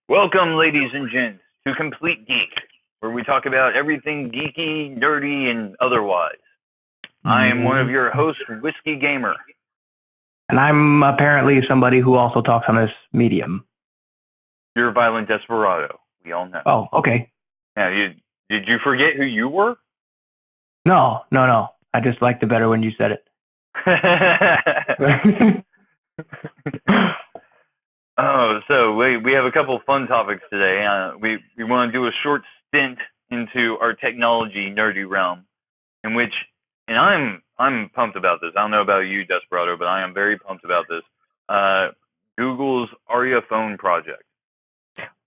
Welcome, ladies and gents, to Complete Geek, where we talk about everything geeky, nerdy, and otherwise. I am one of your hosts, Whiskey Gamer. And I'm apparently somebody who also talks on this medium. You're a violent desperado. We all know. Oh, okay. Now, did you forget who you were? No. I just liked it better when you said it. Oh, so we have a couple fun topics today. We want to do a short stint into our technology nerdy realm, and I'm pumped about this. I don't know about you, Desperado, but I am very pumped about this. Google's Aria phone project.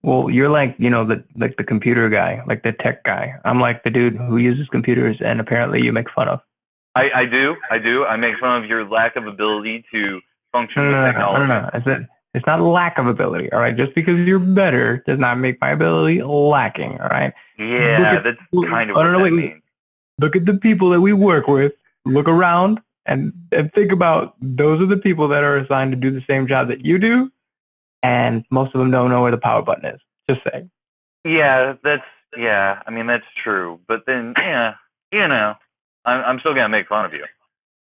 Well, you're like, the computer guy, like the tech guy. I'm like the dude who uses computers and apparently you make fun of. I do. I make fun of your lack of ability to function with technology. No. It's not lack of ability, all right? Just because you're better does not make my ability lacking, all right? Yeah, that's kind of what that means. Look at the people that we work with. Look around and think about those are the people that are assigned to do the same job that you do, and most of them don't know where the power button is. Just saying. Yeah, I mean, that's true. But then, I'm still going to make fun of you.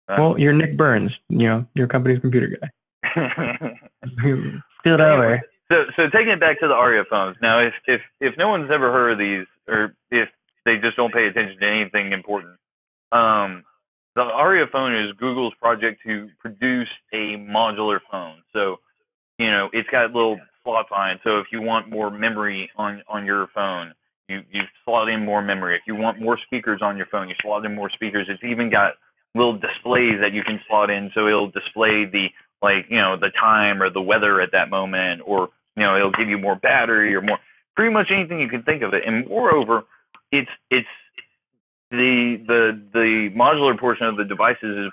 Well, you're Nick Burns, your company's computer guy. Scoot over. So taking it back to the Aria phones. Now, if no one's ever heard of these, or if they just don't pay attention to anything important, the Aria phone is Google's project to produce a modular phone. So, it's got little slots on it. So if you want more memory on your phone, you slot in more memory. If you want more speakers on your phone, you slot in more speakers. It's even got little displays that you can slot in, so it'll display the time or the weather at that moment, or it'll give you more battery or more, pretty much anything you can think of it. And moreover, it's the modular portion of the devices is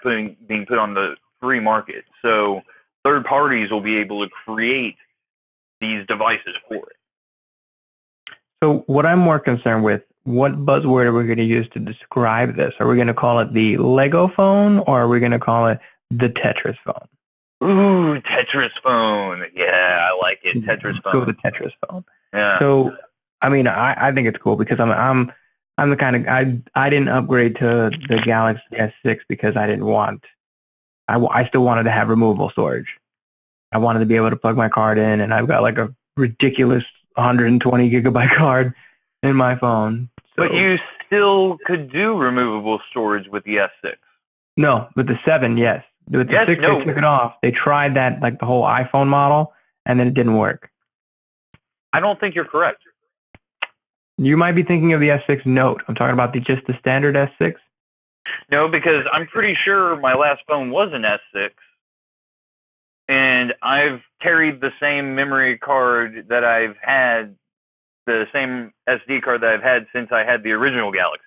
being put on the free market. So third parties will be able to create these devices for it. So what I'm more concerned with, what buzzword are we going to use to describe this? Are we going to call it the Lego phone, or are we going to call it the Tetris phone? Ooh, Tetris phone. Yeah, I like it. Tetris phone. Go with the Tetris phone. Yeah. So, I mean, I think it's cool because I'm the kind of I didn't upgrade to the Galaxy S6 because I didn't want. I still wanted to have removable storage. I wanted to be able to plug my card in, and I've got like a ridiculous 120 gigabyte card in my phone. So. But you still could do removable storage with the S6. No, with the 7, yes. With the 6, they took it off. They tried that, like the whole iPhone model, and then it didn't work. I don't think you're correct. You might be thinking of the S6 Note. I'm talking about just the standard S6. No, because I'm pretty sure my last phone was an S6, and I've carried the same memory card that I've had, the same SD card that I've had since I had the original Galaxy.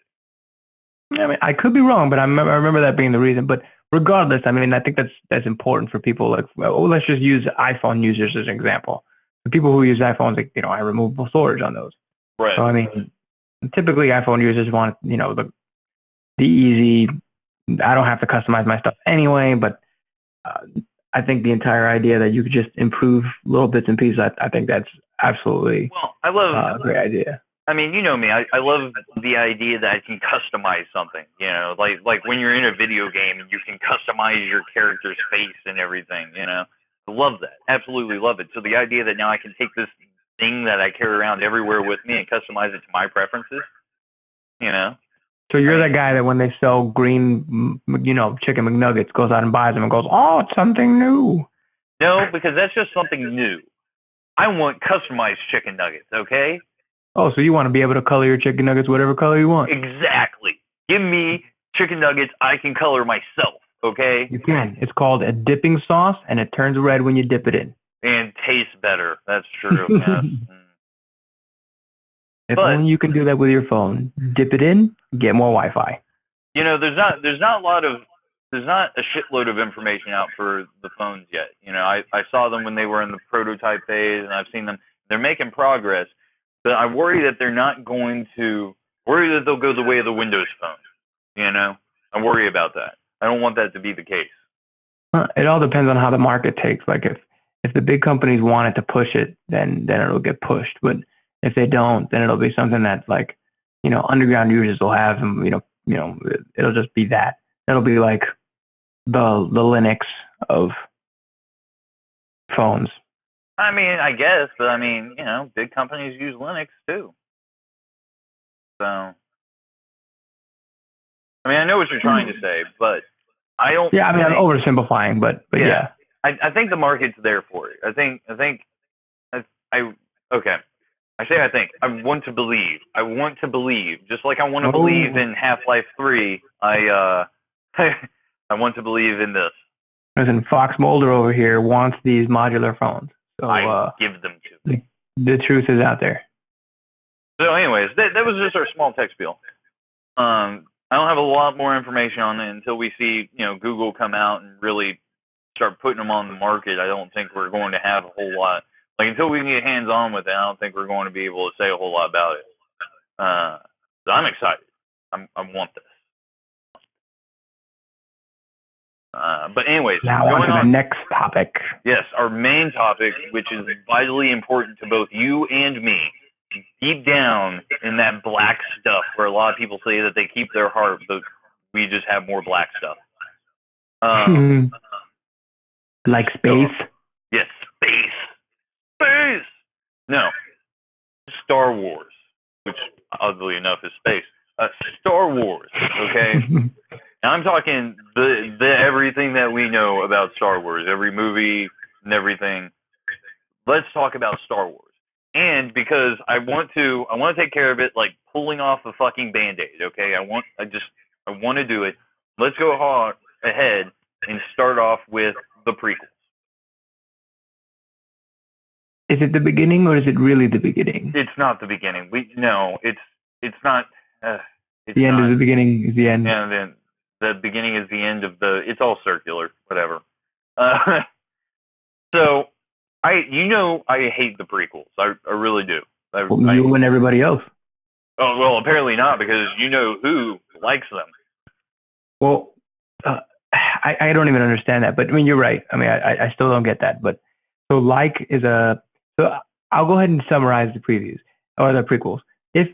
I mean, I could be wrong, but I remember that being the reason. But regardless, I mean, I think that's important for people. Like, well, let's just use iPhone users as an example. The people who use iPhones, like, I have removable storage on those. Right. So I mean, typically iPhone users want, the easy. I don't have to customize my stuff anyway. But I think the entire idea that you could just improve little bits and pieces, I think that's absolutely I love a great idea. I mean, you know me. I love the idea that I can customize something. Like when you're in a video game and you can customize your character's face and everything. I love that. Absolutely love it. So the idea that now I can take this thing that I carry around everywhere with me and customize it to my preferences. So you're that guy that when they sell green, chicken McNuggets, goes out and buys them and goes, "Oh, it's something new." No, because that's just something new. I want customized chicken nuggets. Okay. Oh, so you want to be able to color your chicken nuggets whatever color you want. Exactly. Give me chicken nuggets I can color myself, okay? You can. It's called a dipping sauce, and it turns red when you dip it in. And tastes better. That's true. Yes. If only you can do that with your phone. Dip it in, get more Wi-Fi. There's not a shitload of information out for the phones yet. I saw them when they were in the prototype phase, and I've seen them. They're making progress. But I worry that they're not going to that they'll go the way of the Windows phone. I worry about that. I don't want that to be the case. It all depends on how the market takes. Like if the big companies want it to push it, then it'll get pushed. But if they don't, then it'll be something that like, underground users will have, and it'll just be that. It'll be like the Linux of phones. I mean, I guess, but I mean, big companies use Linux too. So, I mean, I know what you're trying to say, but I don't. Yeah, I mean, I'm oversimplifying, but yeah. I think the market's there for it. I think. I want to believe. I want to believe. Just like I want to believe in Half-Life 3, I want to believe in this. Listen, Fox Mulder over here wants these modular phones. So I give them to him. The truth is out there. So anyways, that was just our small tech spiel. I don't have a lot more information on it until we see, Google come out and really start putting them on the market. I don't think we're going to have a whole lot. Like, until we can get hands-on with it, I don't think we're going to be able to say a whole lot about it. So I'm excited. I want this. But anyways, now on to the next topic. Yes, our main topic, which is vitally important to both you and me. Deep down in that black stuff, where a lot of people say that they keep their heart, but we just have more black stuff. Like space? Yes, space. Space! No. Star Wars, which oddly enough is space. Star Wars, okay? Now I'm talking the everything that we know about Star Wars, every movie and everything. Let's talk about Star Wars. And because I want to take care of it like pulling off a fucking Band-Aid, okay? I want to do it. Let's go ahead and start off with the prequels. Is it the beginning or is it really the beginning? It's not the beginning. It's not. The end of the beginning is the end. Yeah, then the beginning is the end of the. It's all circular, whatever. So I hate the prequels. I really do. You and everybody else. Oh well, apparently not, because you know who likes them. Well, I don't even understand that. But I mean, you're right. I mean, I still don't get that. But so like is a. So I'll go ahead and summarize the previews or the prequels. If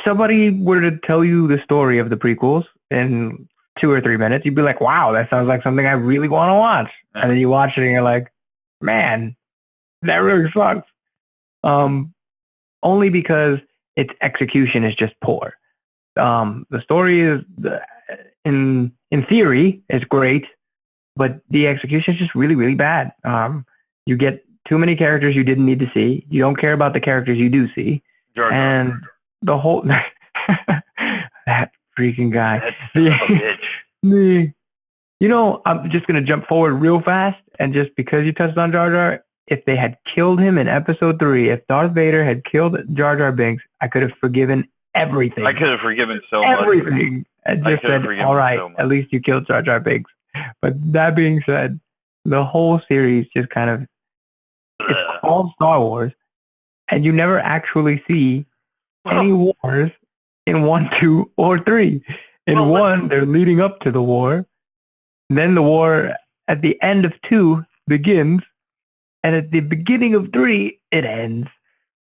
somebody were to tell you the story of the prequels in 2 or 3 minutes, you'd be like, wow, that sounds like something I really want to watch. Yeah. And then you watch it and you're like, man, that really sucks. Only because its execution is just poor. The story is, in theory, is great, but the execution is just really, really bad. You get too many characters you didn't need to see. You don't care about the characters you do see. And the whole that freaking guy. That's a bitch. I'm just gonna jump forward real fast, and just because you touched on Jar Jar, if they had killed him in Episode 3, if Darth Vader had killed Jar Jar Binks, I could have forgiven everything. I could have forgiven so much. Everything. And just said, all right, at least you killed Jar Jar Binks. But that being said, the whole series just kind of, it's called Star Wars, and you never actually see any wars in 1, 2, or 3. In 1, they're leading up to the war. Then the war at the end of 2 begins, and at the beginning of 3, it ends.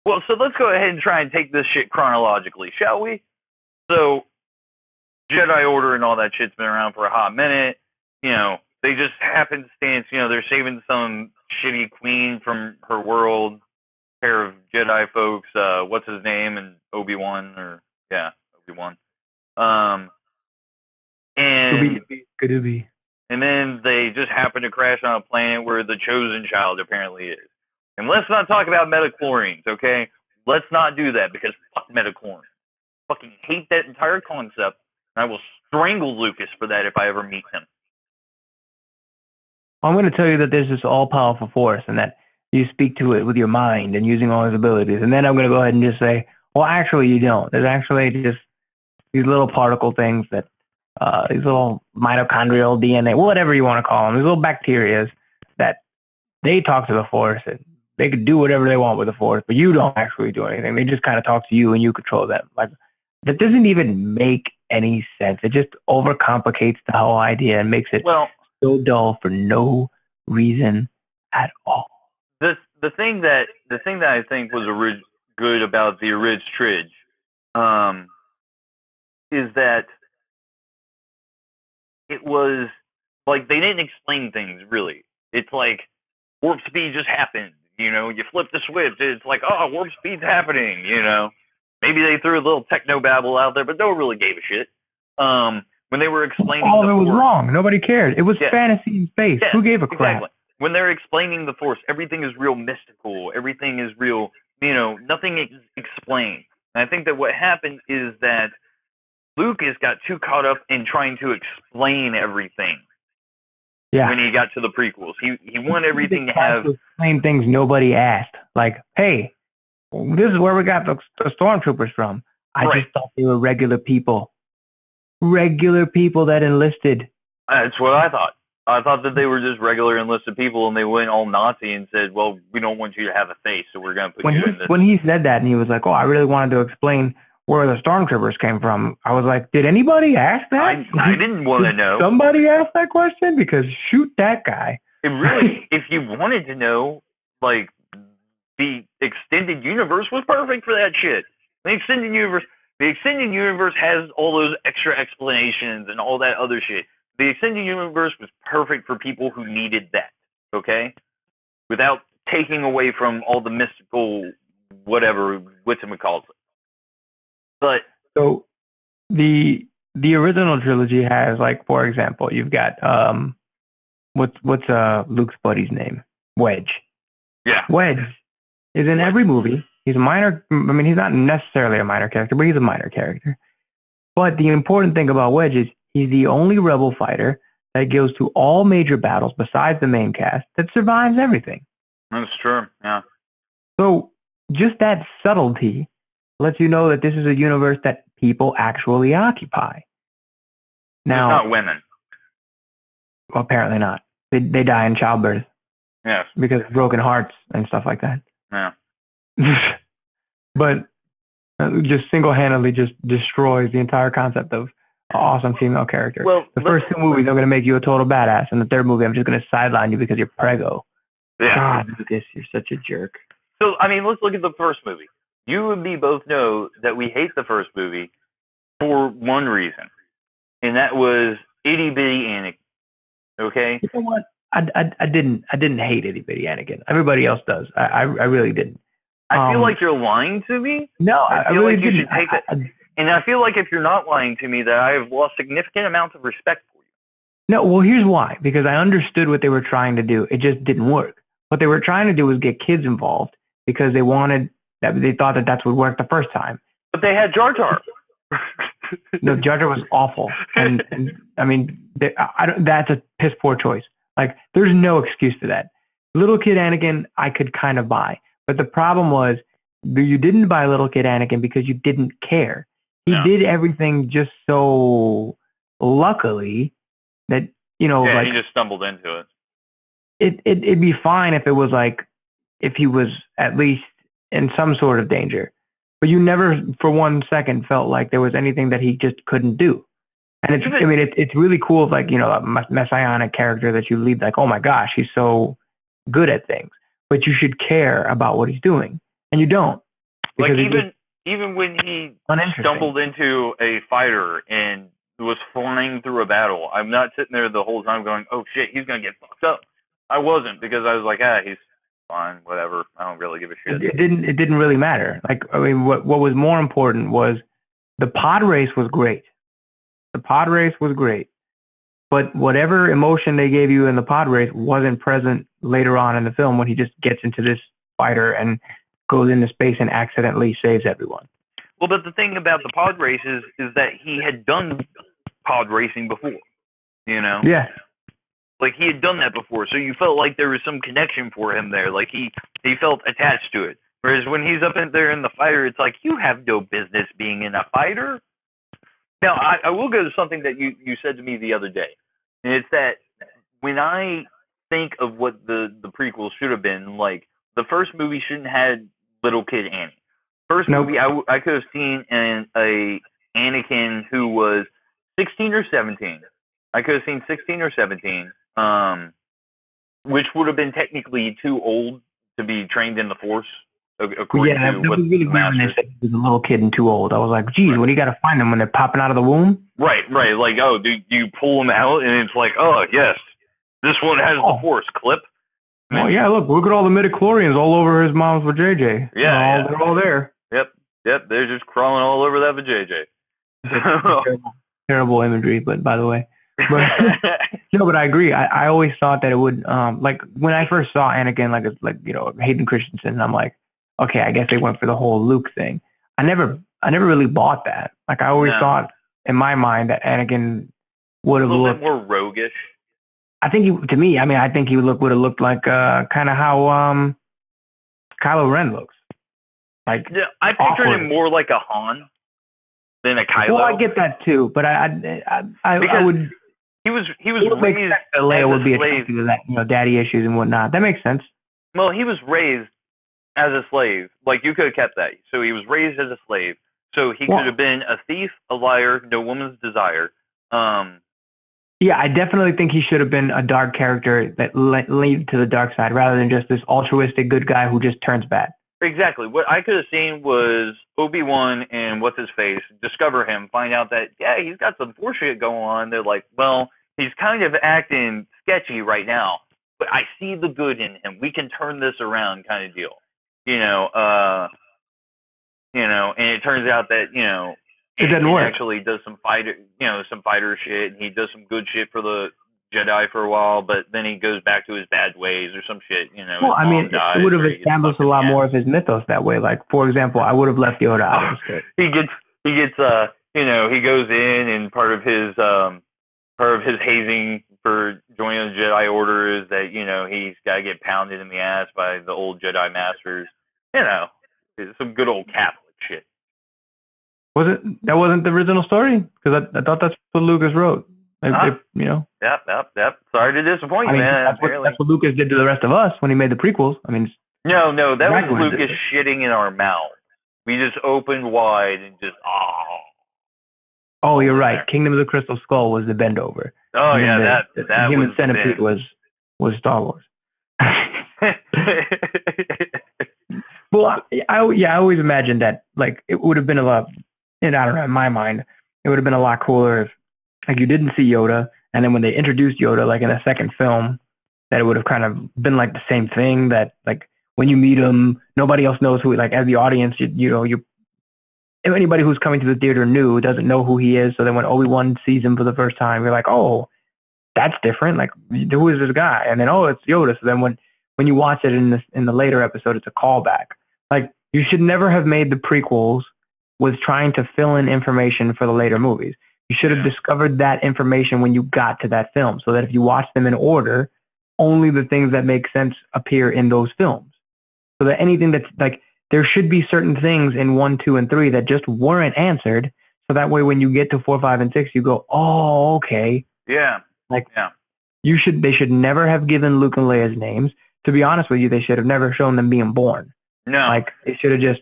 Well, so let's go ahead and try and take this shit chronologically, shall we? So, Jedi Order and all that shit's been around for a hot minute. They just happenstance, they're saving some shitty queen from her world, pair of Jedi folks, what's his name, and Obi-Wan, Obi-Wan. And then they just happen to crash on a planet where the chosen child apparently is. And let's not talk about metachlorines, okay? Let's not do that, because fuck metachlorines. Fucking hate that entire concept, and I will strangle Lucas for that if I ever meet him. I'm going to tell you that there's this all-powerful force, and that you speak to it with your mind and using all his abilities. And then I'm going to go ahead and just say, well, actually, you don't. There's actually just these little particle things that, these little mitochondrial DNA, whatever you want to call them, these little bacteria that they talk to the force, and they can do whatever they want with the force, but you don't actually do anything. They just kind of talk to you, and you control them. Like, that doesn't even make any sense. It just overcomplicates the whole idea and makes it so dull for no reason at all. The thing that I think was good about the Ridge Tridge, is that it was like they didn't explain things really. It's like warp speed just happened. You flip the switch. It's like, oh, warp speed's happening. Maybe they threw a little techno babble out there, but no one really gave a shit. When they were explaining all of the it was Force, wrong. Nobody cared. It was Yeah. fantasy in space. Yeah, Who gave a crap? exactly. When they're explaining the Force, everything is real mystical. Everything is real. Nothing is explained. And I think that what happened is that Lucas got too caught up in trying to explain everything. Yeah. When he got to the prequels, he wanted everything to have explain things nobody asked. Like, hey, this is where we got the stormtroopers from. I Right. just thought they were regular people that enlisted. That's what I thought. I thought that they were just regular enlisted people, and they went all Nazi and said, "Well, we don't want you to have a face, so we're going to put you in this." When he said that, and he was like, "Oh, I really wanted to explain where the stormtroopers came from," I was like, "Did anybody ask that? I didn't want to know. Somebody asked that question, because shoot that guy." It really, if you wanted to know, like, the extended universe was perfect for that shit. The extended universe has all those extra explanations and all that other shit. The extended universe was perfect for people who needed that, okay? Without taking away from all the mystical whatever, whatchamacallit. But so the original trilogy has, like, for example, you've got what's Luke's buddy's name? Wedge. Yeah. Wedge is in every movie. He's a minor. I mean, he's not necessarily a minor character, but he's a minor character. But the important thing about Wedge is he's the only rebel fighter that goes to all major battles besides the main cast that survives everything. That's true, yeah. So just that subtlety lets you know that this is a universe that people actually occupy. Now, it's not women. Well, apparently not. They die in childbirth. Yes. Because of broken hearts and stuff like that. Yeah. But just single-handedly just destroys the entire concept of an awesome female character. Well, the first two movies are going to make you a total badass, and the third movie I'm just going to sideline you because you're prego. Yeah. God, Lucas, you're such a jerk. So, I mean, let's look at the first movie. You and me both know that we hate the first movie for one reason, and that was itty bitty Anakin. Okay. You know what? I didn't hate itty bitty Anakin. Everybody else does. I really didn't. I feel like you're lying to me. No, I feel really like you didn't. should take that. And I feel like if you're not lying to me, that I have lost significant amounts of respect for you. No, well, here's why. Because I understood what they were trying to do. It just didn't work. What they were trying to do was get kids involved because they thought that that's what worked the first time. But they had Jar Jar. No, Jar Jar was awful, and I mean, that's a piss poor choice. Like, there's no excuse to that. Little kid Anakin, I could kind of buy, but the problem was you didn't buy little kid Anakin because you didn't care. He did everything just so luckily that like, he just stumbled into it. It'd be fine if it was like if he was at least in some sort of danger. But you never for 1 second felt like there was anything that he just couldn't do. And it's really cool if, like, a messianic character that you lead, like, oh my gosh, he's so good at things. But you should care about what he's doing. And you don't. Like, even when he stumbled into a fighter and was flying through a battle, I'm not sitting there the whole time going, oh shit, he's going to get fucked up. I wasn't, because I was like, he's fine, whatever. I don't really give a shit. It didn't really matter. Like, I mean, what was more important was the pod race was great. The pod race was great. But whatever emotion they gave you in the pod race wasn't present later on in the film when he just gets into this fighter and goes into space and accidentally saves everyone. Well, but the thing about the pod race is that he had done pod racing before, Yeah. Like, he had done that before, so you felt like there was some connection for him there. Like, he felt attached to it. Whereas when he's up in there in the fighter, it's like, you have no business being in a fighter. Now, I will go to something that you said to me the other day, and it's that when I think of what the prequels should have been, like, the first movie shouldn't have had little kid Annie. First movie, I could have seen a Anakin who was 16 or 17. I could have seen 16 or 17. which would have been technically too old to be trained in the Force, But according yeah, to that what was really the weird when they Masters. said he was a little kid and too old. I was like, geez, Right. what do you got to find them when they're popping out of the womb? Right. Like, oh, do you pull them out, and it's like, oh, yes, this one has the Force clip. Well, yeah, look at all the midichlorians all over his mom's for JJ. Yeah, They're all there. Yep, they're just crawling all over that for JJ. Terrible imagery, but by the way. But no, but I agree. I always thought that it would like when I first saw Anakin like Hayden Christensen, I'm like, okay, I guess they went for the whole Luke thing. I never really bought that. Like I always thought in my mind that Anakin would have looked bit more roguish. I think I think he would have looked like kind of how Kylo Ren looks. Like I pictured him more like a Han than a Kylo. Well, I get that too, but I would. He was raised as Leia would be attracted to that, daddy issues and whatnot. That makes sense. Well, he was raised as a slave. Like, you could have kept that. So he was raised as a slave. So he could have been a thief, a liar, no woman's desire. Yeah, I definitely think he should have been a dark character that lead to the dark side rather than just this altruistic good guy who just turns bad. Exactly. What I could have seen was Obi-Wan and what's-his-face discover him, find out that, yeah, he's got some Force shit going on. They're like, well, he's kind of acting sketchy right now, but I see the good in him. We can turn this around kind of deal. And it turns out that, it doesn't work. Actually does some fighter shit, and he does some good shit for the Jedi for a while, but then he goes back to his bad ways or some shit, Well, I mean, it would have established a lot more of his mythos that way. Like, for example, I would have left Yoda out of it. He gets, he goes in, and part of his hazing for joining the Jedi Order is that, he's got to get pounded in the ass by the old Jedi Masters. It's some good old Catholic shit. That wasn't the original story? Because I thought that's what Lucas wrote. Yep. Sorry to disappoint you, man. That's what Lucas did to the rest of us when he made the prequels. I mean, no, that was Lucas shitting in our mouth. We just opened wide and just Oh, you're right. Kingdom of the Crystal Skull was the bend over. Oh yeah, that Human Centipede was Star Wars. Well, I always imagined that like it would have been a lot. And I don't know, in my mind, it would have been a lot cooler if like you didn't see Yoda, and then when they introduced Yoda, like in a second film, that it would have kind of been like the same thing. That like when you meet him, nobody else knows who. Like as the audience, if anybody who's coming to the theater doesn't know who he is. So then when Obi-Wan sees him for the first time, you're like, oh, that's different. Like who is this guy? And then it's Yoda. So then when you watch it in the later episode, it's a callback. Like you should never have made the prequels was trying to fill in information for the later movies. You should have discovered that information when you got to that film, so that if you watch them in order, only the things that make sense appear in those films. So that anything that's like, there should be certain things in 1, 2, and 3 that just weren't answered, so that way when you get to 4, 5, and 6, you go, oh, okay. Yeah. They should never have given Luke and Leia's names. To be honest with you, they should have never shown them being born. No. Like, they should have just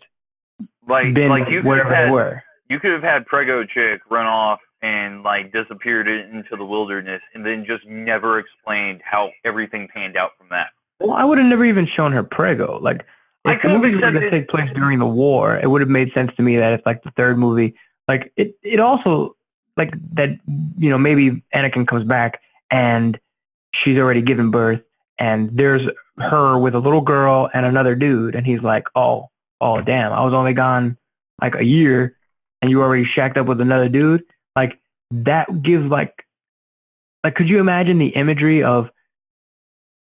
been wherever they were. You could have had Prego Chick run off and like disappeared into the wilderness, and then just never explained how everything panned out from that. Well, I would have never even shown her Prego. Like, if the movie was going to take place during the war, it would have made sense to me that it's like the third movie. Like, it also, like, that, maybe Anakin comes back and she's already given birth, and there's her with a little girl and another dude, and he's like, oh, damn, I was only gone like a year, and you already shacked up with another dude. Like, that gives like, could you imagine the imagery of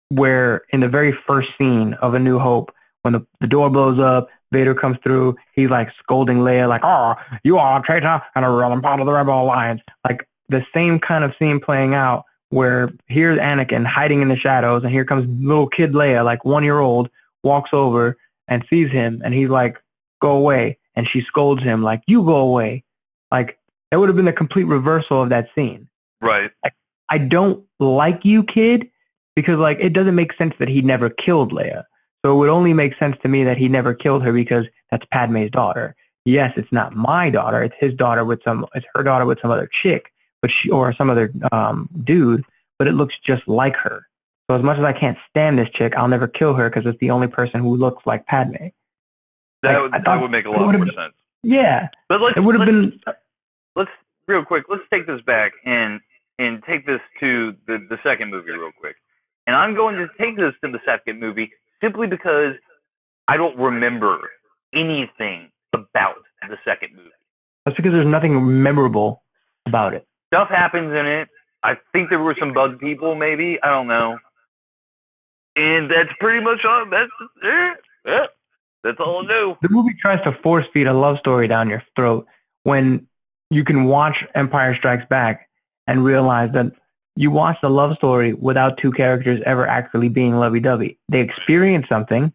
where in the very first scene of A New Hope, when the door blows up, Vader comes through, he's like scolding Leia, like, oh, you are a traitor and a part of the Rebel Alliance. Like, the same kind of scene playing out where here's Anakin hiding in the shadows, and here comes little kid Leia, like 1-year-old, walks over and sees him, and he's like, go away. And she scolds him, like, you go away. Like, that would have been the complete reversal of that scene. Right. I don't like you, kid, because, like, it doesn't make sense that he never killed Leia. So it would only make sense to me that he never killed her because that's Padme's daughter. Yes, it's not my daughter. It's her daughter with some other chick, or some other dude, but it looks just like her. So as much as I can't stand this chick, I'll never kill her because it's the only person who looks like Padme. That would make a lot more sense. Yeah, but it would have been. Let's real quick. Let's take this back and take this to the second movie real quick. And I'm going to take this to the second movie simply because I don't remember anything about the second movie. That's because there's nothing memorable about it. Stuff happens in it. I think there were some bug people, maybe. I don't know. And that's pretty much all. That's all I know. The movie tries to force feed a love story down your throat when you can watch Empire Strikes Back and realize that you watched a love story without two characters ever actually being lovey-dovey. They experienced something,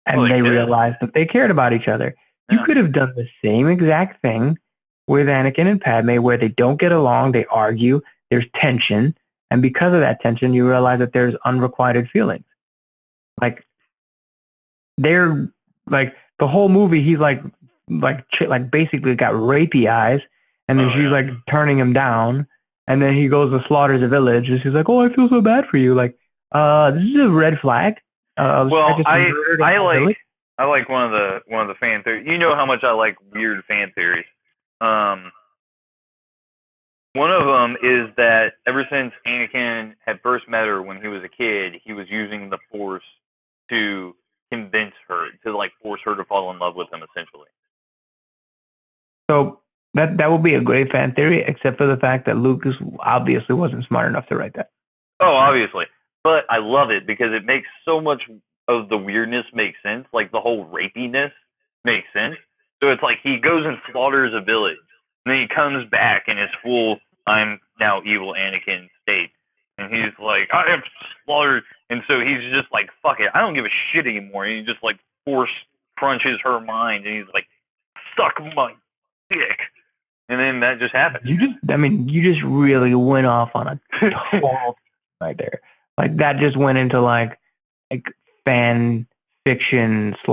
and they realized that they cared about each other. You could have done the same exact thing with Anakin and Padme, where they don't get along, they argue, there's tension, and because of that tension, you realize that there's unrequited feelings. Like, they're like the whole movie. He's like basically got rapey eyes, and then she's like turning him down, and then he goes to slaughters a village, and she's like, "Oh, I feel so bad for you." Like, this is a red flag. Well, I like one of the fan theories. You know how much I like weird fan theories. One of them is that ever since Anakin had first met her when he was a kid, he was using the Force to convince her, to like force her to fall in love with him, essentially. So that would be a great fan theory, except for the fact that Lucas obviously wasn't smart enough to write that. Oh, obviously. But I love it because it makes so much of the weirdness make sense. Like the whole rapiness makes sense. So it's like he goes and slaughters a village, and then he comes back in his full "I'm now evil Anakin" state, and he's like, "I have slaughtered," and so he's just like, "Fuck it, I don't give a shit anymore." And he just like force crunches her mind, and he's like, "Suck my dick," and then that just happened. You just really went off on a total right there. Like that just went into like fan fiction /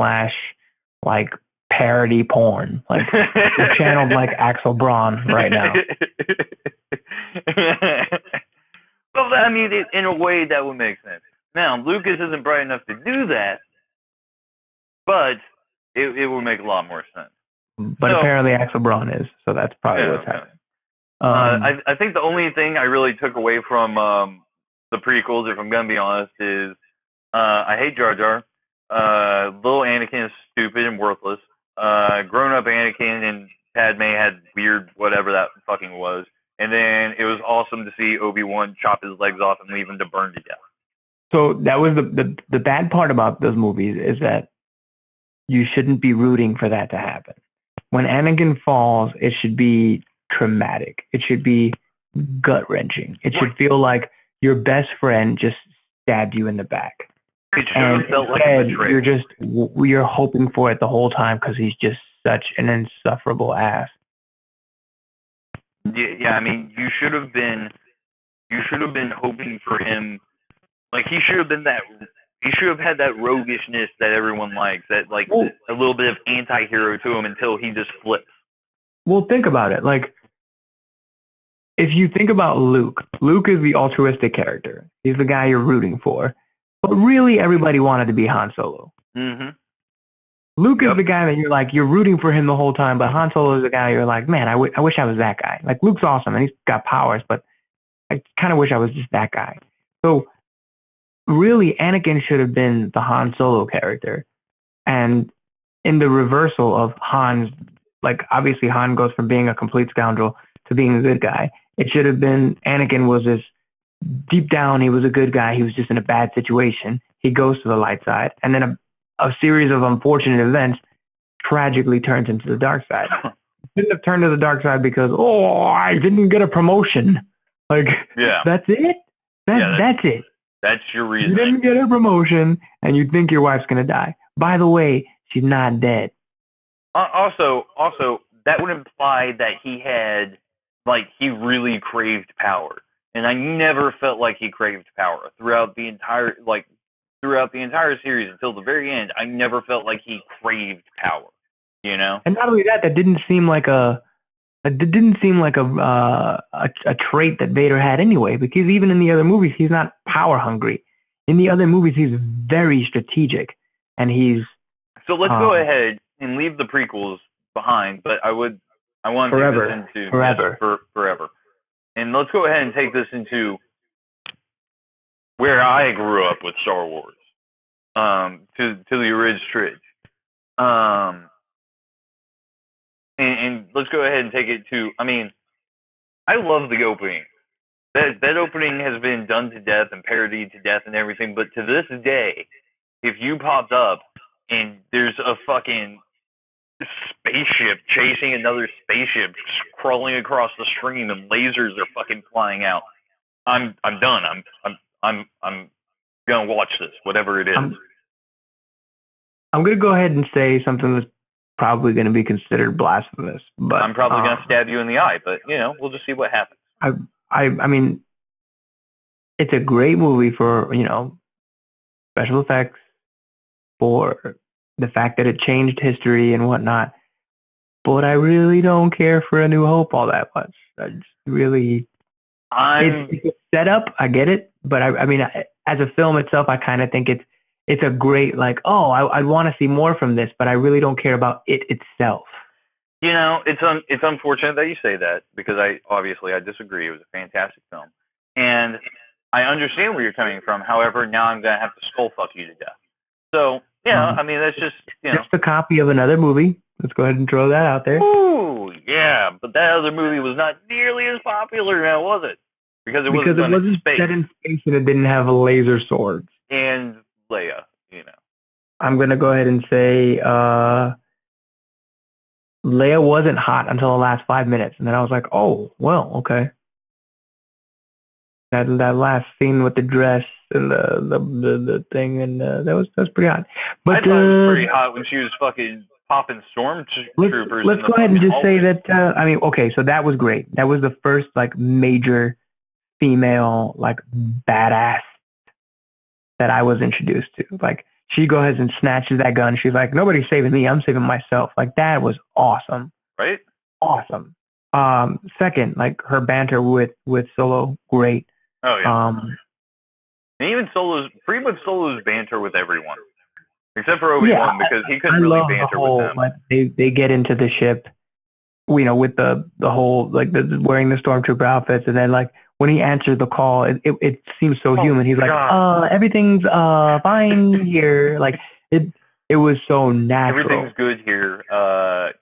like parody porn. Like you channeled like Axel Braun right now. Well, I mean, in a way that would make sense. Now, Lucas isn't bright enough to do that, but it would make a lot more sense. But apparently Axel Braun is, so that's probably what's happening. I think the only thing I really took away from the prequels, if I'm going to be honest, is I hate Jar Jar. Little Anakin is stupid and worthless. Grown-up Anakin and Padme had weird whatever that fucking was. And then it was awesome to see Obi-Wan chop his legs off and leave him to burn to death. So that was the bad part about those movies is that you shouldn't be rooting for that to happen. When Anakin falls, it should be traumatic. It should be gut-wrenching. It should feel like your best friend just stabbed you in the back. It should have felt like a betrayal. You're hoping for it the whole time because he's just such an insufferable ass. Yeah, I mean, you should have been hoping for him. Like he should have been that. He should have had that roguishness that everyone likes. That like a little bit of anti-hero to him until he just flips. Well, think about it. Like, if you think about Luke is the altruistic character. He's the guy you're rooting for. But really, everybody wanted to be Han Solo. Mm-hmm. Luke is the guy that you're rooting for him the whole time, but Han Solo is the guy you're like, man, I wish I was that guy. Like, Luke's awesome, and he's got powers, but I kind of wish I was just that guy. So, really, Anakin should have been the Han Solo character. And in the reversal of Han's, like, obviously Han goes from being a complete scoundrel to being a good guy. It should have been Anakin was this, deep down, he was a good guy. He was just in a bad situation. He goes to the light side. And then a series of unfortunate events tragically turns into the dark side. He didn't have turned to the dark side because, I didn't get a promotion. Like, that's it? That's it. That's your reason. You didn't get a promotion, and you think your wife's going to die. By the way, she's not dead. Also, that would imply that he had, like, he really craved power. And I never felt like he craved power throughout the entire series until the very end. I never felt like he craved power, you know? And not only that, that didn't seem like a trait that Vader had anyway, because even in the other movies, he's not power hungry. In the other movies, he's very strategic, and he's So let's go ahead and leave the prequels behind, but I want to take this into forever. And let's go ahead and take this into where I grew up with Star Wars, to the original trilogy. And let's go ahead and take it to, I mean, I love the opening. That opening has been done to death and parodied to death and everything, but to this day, if you popped up and there's a fucking spaceship chasing another spaceship crawling across the screen and lasers are fucking flying out, I'm done. I'm gonna watch this, whatever it is. I'm gonna go ahead and say something that's probably gonna be considered blasphemous, but I'm probably gonna stab you in the eye. But we'll just see what happens. I mean, it's a great movie for special effects, for the fact that it changed history and whatnot. But I really don't care for A New Hope all that much. I just really, it's a setup. I get it, but I mean, as a film itself, I kind of think it's a great, like, I'd want to see more from this, but I really don't care about it itself. It's unfortunate that you say that, because I disagree. It was a fantastic film, and I understand where you're coming from. However, now I'm gonna have to skull fuck you to death. So I mean, that's just just a copy of another movie. Let's go ahead and throw that out there. Ooh, yeah, but that other movie was not nearly as popular now, was it? Because it wasn't set in space and it didn't have laser swords. And Leia, I'm gonna go ahead and say Leia wasn't hot until the last 5 minutes, and then I was like, oh, well, okay. That last scene with the dress and the thing, and that was pretty hot. But I thought it was pretty hot when she was fucking popping stormtroopers. Let's go ahead and just say that. I mean, okay, so that was great. That was the first like major female like badass that I was introduced to. Like, she goes and snatches that gun. She's like, nobody's saving me. I'm saving myself. Like, that was awesome. Right? Awesome. Second, like, her banter with Solo, great. Oh, yeah. And even pretty much Solo's banter with everyone. Except for Obi-Wan, because he couldn't really banter with them. Like, they get into the ship, with the whole, like, wearing the stormtrooper outfits, and then, like, when he answered the call, it seems so human. He's like, everything's fine here. Like, it was so natural. Everything's good here. There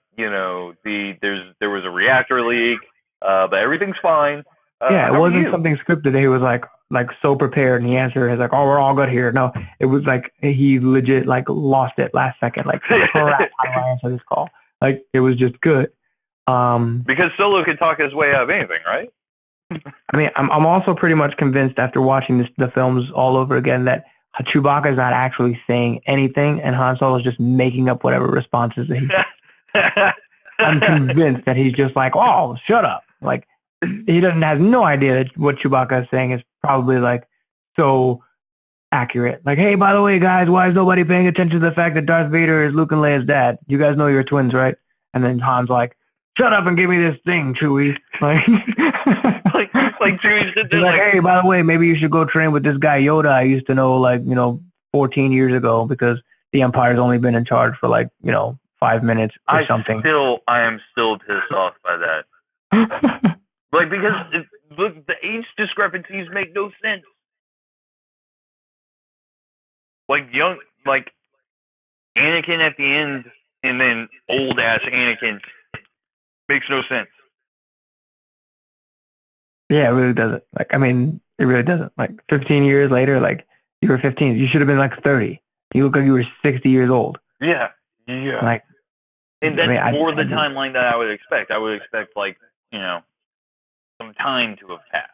was a reactor leak, but everything's fine. Yeah, it wasn't something scripted. He was like so prepared, and he answered. He's like, "Oh, we're all good here." No, it was like he legit like lost it last second. Like, crap, how do I answer this call? Like, it was just good. Because Solo could talk his way out of anything, right? I mean, I'm also pretty much convinced after watching the films all over again that Chewbacca is not actually saying anything, and Han Solo is just making up whatever responses that he. I'm convinced that he's just like, "Oh, shut up!" Like, he has no idea that what Chewbacca is saying is probably like so accurate. Like, hey, by the way, guys, why is nobody paying attention to the fact that Darth Vader is Luke and Leia's dad? You guys know you're twins, right? And then Han's like, shut up and give me this thing, Chewie. Like, like Chewie's like, hey, by the way, maybe you should go train with this guy Yoda I used to know, 14 years ago, because the Empire's only been in charge for 5 minutes or something. I am still pissed off by that. Like, because the age discrepancies make no sense. Like, Anakin at the end, and then old-ass Anakin makes no sense. Yeah, it really doesn't. Like, I mean, it really doesn't. Like, 15 years later, like, you were 15. You should have been, 30. You look like you were 60 years old. Yeah. Yeah. Like, and that's more the timeline that I would expect. I would expect, some time to have passed.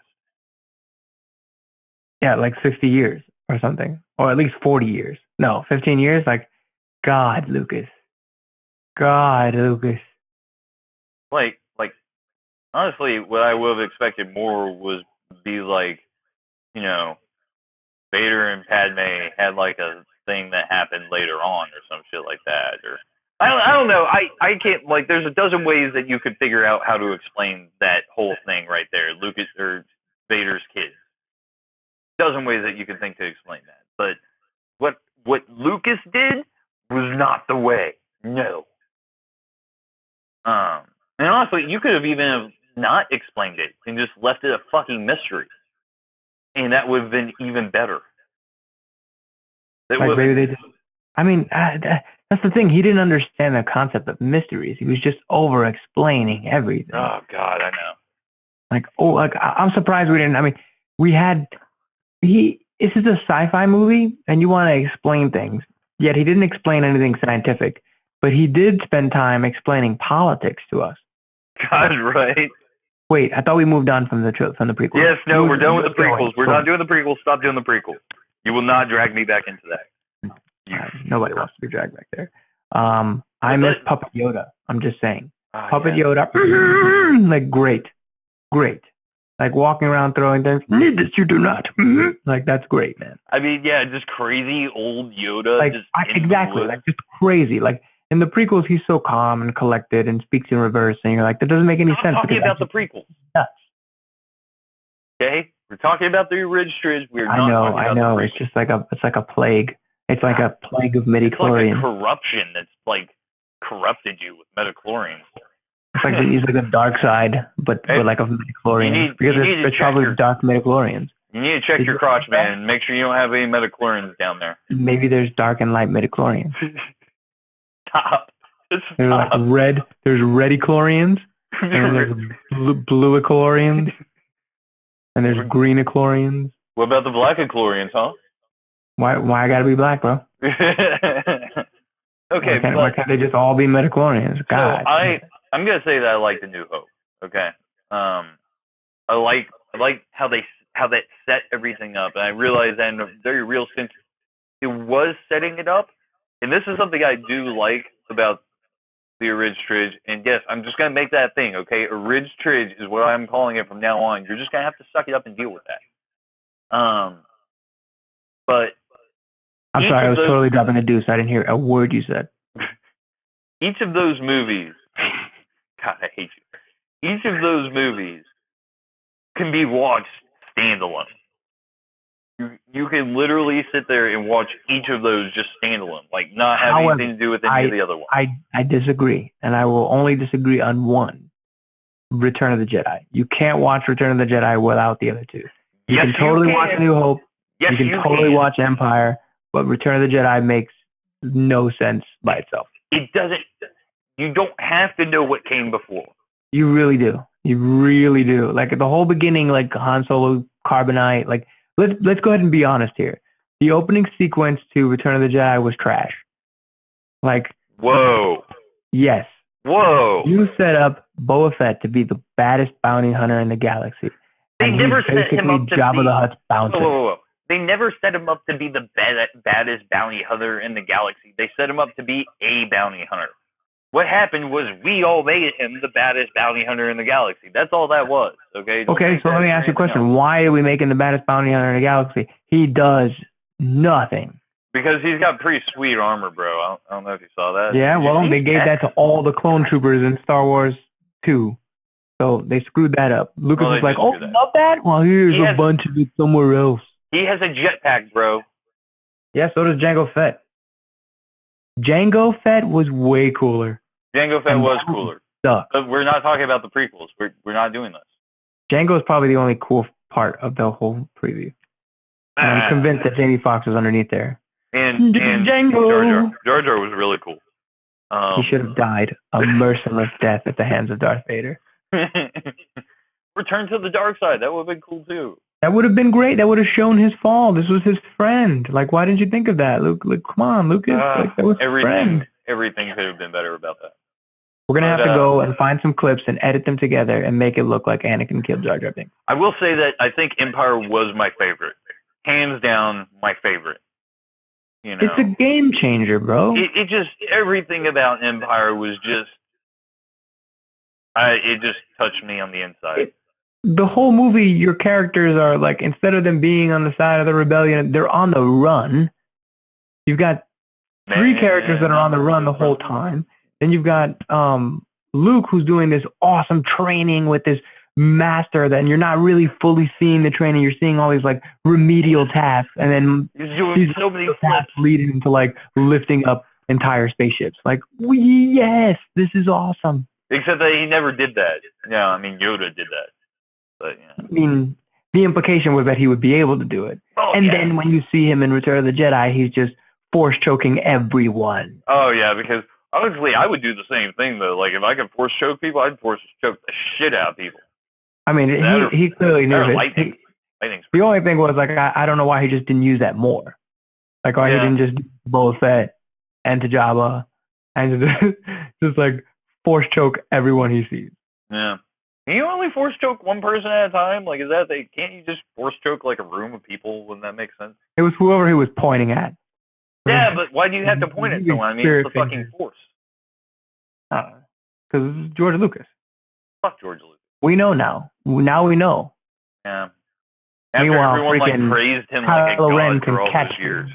Yeah, like 60 years or something. Or at least 40 years. No, 15 years? Like, God, Lucas. God, Lucas. Like, honestly, what I would have expected more was be Vader and Padme had a thing that happened later on or some shit like that. Or I don't know. I can't, there's a dozen ways that you could figure out how to explain that whole thing right there. Lucas or Vader's kids. dozen ways that you can think to explain that. But what Lucas did was not the way. No. And honestly, you could have even not explained it and just left it a fucking mystery, and that would have been even better. Like maybe they just. I mean, that's the thing. He didn't understand the concept of mysteries. He was just over-explaining everything. Oh God, I know. I'm surprised we didn't. I mean, we had. This is a sci-fi movie, and you want to explain things. Yet he didn't explain anything scientific, but he did spend time explaining politics to us. God, right? Wait, I thought we moved on from the prequels. Yes, no, we're done with the prequels. We're not doing the prequels. Stop doing the prequels. You will not drag me back into that. Nobody wants to be dragged back there. I miss Puppet Yoda. I'm just saying. Puppet Yoda, like great. Like walking around throwing things. Need this, you do not. Like that's great, man. I mean, yeah, just crazy old Yoda. Like exactly, like just crazy. Like in the prequels, he's so calm and collected and speaks in reverse, and you're like, that doesn't make any sense. We're talking about the prequels. Nuts. Okay, we're talking about the original. I know. It's just like a plague. It's like a plague of midichlorians. It's like a corruption that's like corrupted you with midichlorians. It's like he's like a dark side, but like a midichlorian. Because it's probably dark midichlorians. You need to check your crotch, man, and make sure you don't have any midichlorians down there. Maybe there's dark and light midichlorians. Stop. There's like red. There's redichlorians, and there's bluichlorians, and there's greenichlorians. What about the blackichlorians, huh? Why I gotta be black, bro? Okay, why can't they just all be midichlorians? God. So I'm gonna say that I like the New Hope. Okay. I like how that set everything up, and I realize that in a very real sense, it was setting it up. And this is something I do like about the Orig-Trig. And yes, I'm just gonna make that thing. Okay, Orig-Trig is what I'm calling it from now on. You're just gonna have to suck it up and deal with that. But I'm sorry, I was totally dropping the deuce. I didn't hear a word you said. Each of those movies, God, I hate you. Each of those movies can be watched standalone. You can literally sit there and watch each of those just standalone, like not have anything to do with any of the other ones. I disagree, and I will only disagree on one. Return of the Jedi. You can't watch Return of the Jedi without the other two. You can totally watch A New Hope. Yes, you can totally watch Empire, but Return of the Jedi makes no sense by itself. It doesn't. You don't have to know what came before. You really do. You really do. Like the whole beginning, like Han Solo, Carbonite. Like let's go ahead and be honest here. The opening sequence to Return of the Jedi was trash. Like whoa. Yes. Whoa. You set up Boba Fett to be the baddest bounty hunter in the galaxy. They never set him up to be Jabba the Hutt's bounty. Whoa. They never set him up to be the baddest bounty hunter in the galaxy. They set him up to be a bounty hunter. What happened was we all made him the baddest bounty hunter in the galaxy. That's all that was. Okay. Okay, so let me ask you a question. Why are we making the baddest bounty hunter in the galaxy? He does nothing. Because he's got pretty sweet armor, bro. I don't know if you saw that. Yeah, well, they gave that to all the clone troopers in Star Wars 2. So they screwed that up. Lucas was like, oh, you love that? Well, here's a bunch of it somewhere else. He has a jetpack, bro. Yeah, so does Jango Fett. Jango Fett was way cooler. Jango Fett was cooler. Sucked. But we're not talking about the prequels. We're not doing this. Jango is probably the only cool part of the whole preview. And I'm convinced that Jamie Foxx was underneath there. And Jango. Jar Jar was really cool. He should have died a merciless death at the hands of Darth Vader. Return to the dark side. That would have been cool too. That would have been great. That would have shown his fall. This was his friend. Like, why didn't you think of that, Luke? Like, come on, Lucas. Like, that was his friend. Everything could have been better about that. We're gonna have to go and find some clips and edit them together and make it look like Anakin killed Jar Jar Binks. I will say that I think Empire was my favorite, hands down, my favorite. You know, it's a game changer, bro. It just everything about Empire was just, it just touched me on the inside. The whole movie, your characters are like, instead of them being on the side of the rebellion, they're on the run. You've got three characters that are on the run the whole time. Then you've got Luke, who's doing this awesome training with this master that, and you're not really fully seeing the training. You're seeing all these like remedial tasks, and then He's doing these so many tasks flips. leading into like lifting up entire spaceships. Like, yes, this is awesome. Except that he never did that. Yeah, I mean Yoda did that. But yeah. I mean, the implication was that he would be able to do it. Oh, And yeah. then when you see him in Return of the Jedi, he's just force choking everyone. Oh yeah, because honestly, I would do the same thing though. Like if I could force choke people, I'd force choke the shit out of people. I mean, he clearly knew it. Lightning. The only thing was like I don't know why he just didn't use that more. Like why he didn't just do Boba Fett and T'Jaba and just like force choke everyone he sees. Yeah. Can you only force choke one person at a time? Like, can't you just force choke like a room of people? Wouldn't that make sense? It was whoever he was pointing at. Yeah, but why do you have to point at someone? I mean, it's the fucking Force. Because it's George Lucas. Fuck George Lucas. We know now. Now we know. Yeah. After Meanwhile, everyone like praised him like a god for all those years.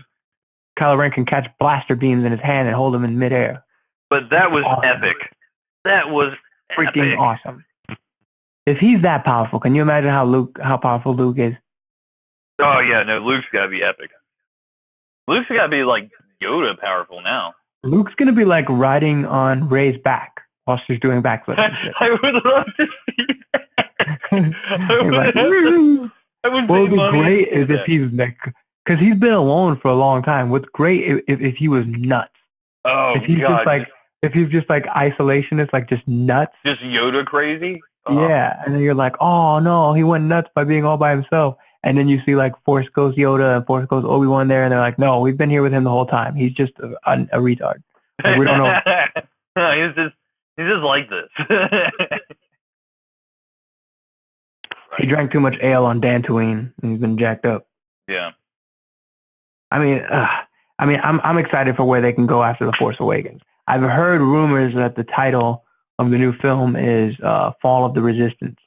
Kylo Ren can catch blaster beams in his hand and hold them in midair. But that was epic. That was freaking awesome. If he's that powerful, can you imagine how powerful Luke is? Oh yeah, no, Luke's gotta be epic. Luke's gotta be like Yoda powerful now. Luke's gonna be like riding on Rey's back while she's doing backflips. I would love to see that. What would be great is if he's like, because he's been alone for a long time. What's great if he was nuts. Oh if he's God! If he's just like isolationist, like just nuts. Just Yoda crazy. Yeah, and then you're like, oh no, he went nuts by being all by himself. And then you see like Force Ghost Yoda and Force Ghost Obi-Wan there, and they're like, no, we've been here with him the whole time. He's just a retard. Like, we don't know. No, he's just like this. He drank too much ale on Dantooine, and he's been jacked up. Yeah. I mean, I'm excited for where they can go after The Force Awakens. I've heard rumors that the title of the new film is Fall of the Resistance.